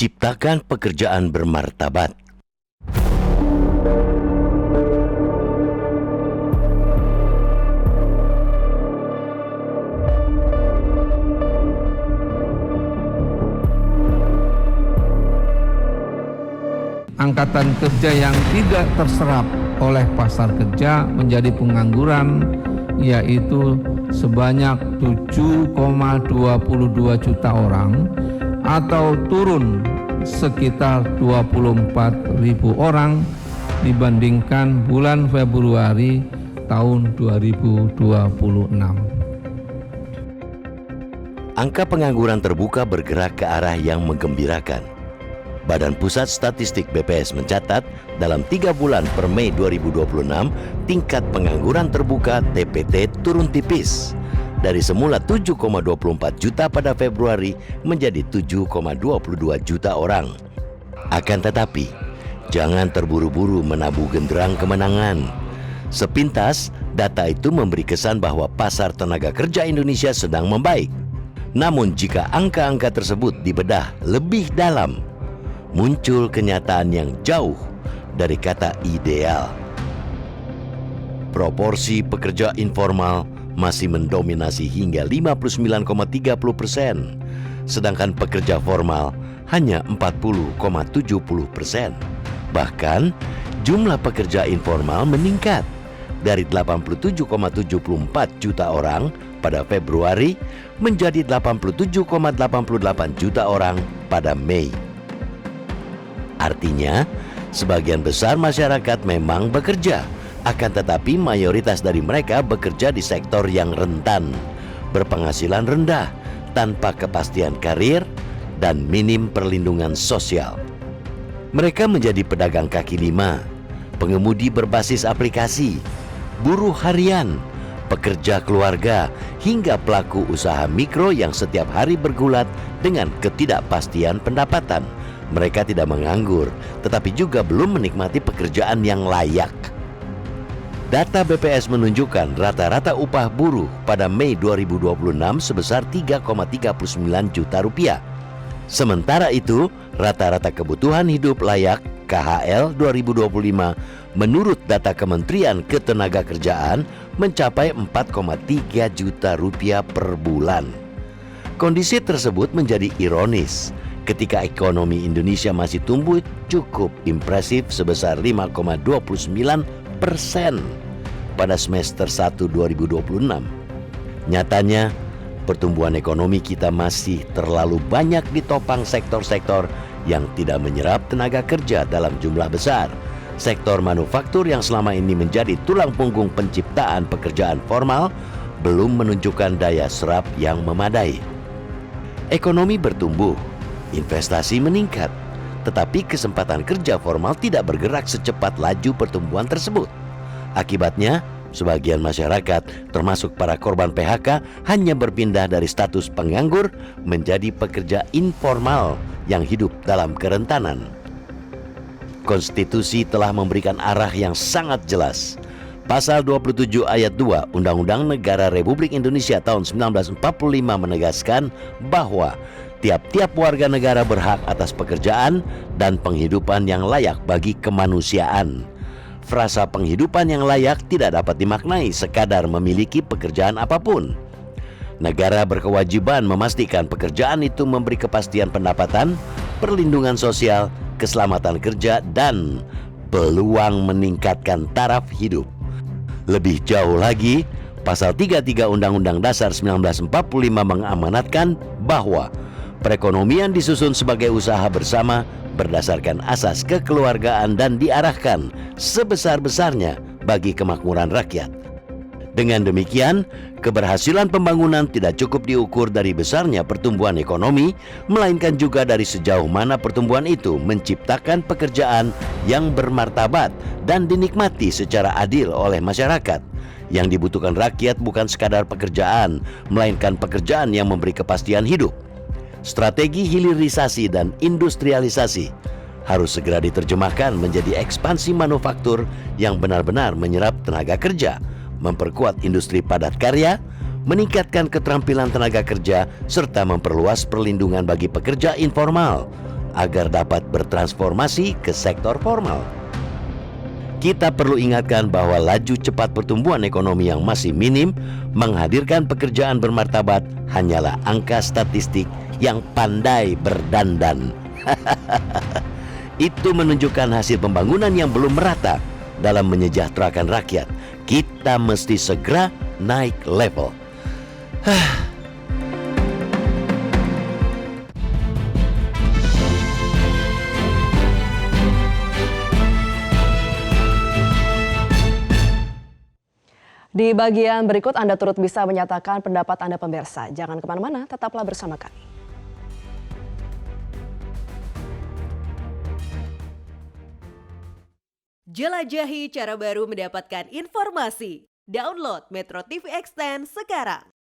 Ciptakan pekerjaan bermartabat. Angkatan kerja yang tidak terserap oleh pasar kerja menjadi pengangguran, yaitu sebanyak 7,22 juta orang atau turun sekitar 24.000 orang dibandingkan bulan Februari tahun 2026. Angka pengangguran terbuka bergerak ke arah yang menggembirakan. Badan Pusat Statistik BPS mencatat dalam 3 bulan per Mei 2026, tingkat pengangguran terbuka TPT turun tipis. Dari semula 7,24 juta pada Februari menjadi 7,22 juta orang. Akan tetapi, jangan terburu-buru menabuh genderang kemenangan. Sepintas, data itu memberi kesan bahwa pasar tenaga kerja Indonesia sedang membaik. Namun jika angka-angka tersebut dibedah lebih dalam, muncul kenyataan yang jauh dari kata ideal. Proporsi pekerja informal masih mendominasi hingga 59,30%, sedangkan pekerja formal hanya 40,70%. Bahkan, jumlah pekerja informal meningkat dari 87,74 juta orang pada Februari menjadi 87,88 juta orang pada Mei. Artinya, sebagian besar masyarakat memang bekerja, akan tetapi mayoritas dari mereka bekerja di sektor yang rentan, berpenghasilan rendah, tanpa kepastian karir, dan minim perlindungan sosial. Mereka menjadi pedagang kaki lima, pengemudi berbasis aplikasi, buruh harian, pekerja keluarga, hingga pelaku usaha mikro yang setiap hari bergulat dengan ketidakpastian pendapatan. Mereka tidak menganggur, tetapi juga belum menikmati pekerjaan yang layak. Data BPS menunjukkan rata-rata upah buruh pada Mei 2026 sebesar 3,39 juta rupiah. Sementara itu, rata-rata kebutuhan hidup layak KHL 2025 menurut data Kementerian Ketenagakerjaan mencapai 4,3 juta rupiah per bulan. Kondisi tersebut menjadi ironis ketika ekonomi Indonesia masih tumbuh cukup impresif sebesar 5,29% pada semester 1 2026. Nyatanya, pertumbuhan ekonomi kita masih terlalu banyak ditopang sektor-sektor yang tidak menyerap tenaga kerja dalam jumlah besar. Sektor manufaktur yang selama ini menjadi tulang punggung penciptaan pekerjaan formal belum menunjukkan daya serap yang memadai. Ekonomi bertumbuh, investasi meningkat, tetapi kesempatan kerja formal tidak bergerak secepat laju pertumbuhan tersebut. Akibatnya, sebagian masyarakat, termasuk para korban PHK, hanya berpindah dari status penganggur menjadi pekerja informal yang hidup dalam kerentanan. Konstitusi telah memberikan arah yang sangat jelas. Pasal 27 ayat 2 Undang-Undang Negara Republik Indonesia tahun 1945 menegaskan bahwa tiap-tiap warga negara berhak atas pekerjaan dan penghidupan yang layak bagi kemanusiaan. Frasa penghidupan yang layak tidak dapat dimaknai sekadar memiliki pekerjaan apapun. Negara berkewajiban memastikan pekerjaan itu memberi kepastian pendapatan, perlindungan sosial, keselamatan kerja, dan peluang meningkatkan taraf hidup. Lebih jauh lagi, Pasal 33 Undang-Undang Dasar 1945 mengamanatkan bahwa perekonomian disusun sebagai usaha bersama berdasarkan asas kekeluargaan dan diarahkan sebesar-besarnya bagi kemakmuran rakyat. Dengan demikian, keberhasilan pembangunan tidak cukup diukur dari besarnya pertumbuhan ekonomi, melainkan juga dari sejauh mana pertumbuhan itu menciptakan pekerjaan yang bermartabat dan dinikmati secara adil oleh masyarakat. Yang dibutuhkan rakyat bukan sekadar pekerjaan, melainkan pekerjaan yang memberi kepastian hidup. Strategi hilirisasi dan industrialisasi harus segera diterjemahkan menjadi ekspansi manufaktur yang benar-benar menyerap tenaga kerja, memperkuat industri padat karya, meningkatkan keterampilan tenaga kerja, serta memperluas perlindungan bagi pekerja informal. agar dapat bertransformasi ke sektor formal. Kita perlu ingatkan bahwa laju cepat pertumbuhan ekonomi yang masih minim menghadirkan pekerjaan bermartabat hanyalah angka statistik yang pandai berdandan. Itu menunjukkan hasil pembangunan yang belum merata dalam menyejahterakan rakyat. Kita mesti segera naik level. Di bagian berikut Anda turut bisa menyatakan pendapat Anda pemirsa. Jangan kemana-mana, tetaplah bersama kami. Jelajahi cara baru mendapatkan informasi. Download Metro TV Extend sekarang.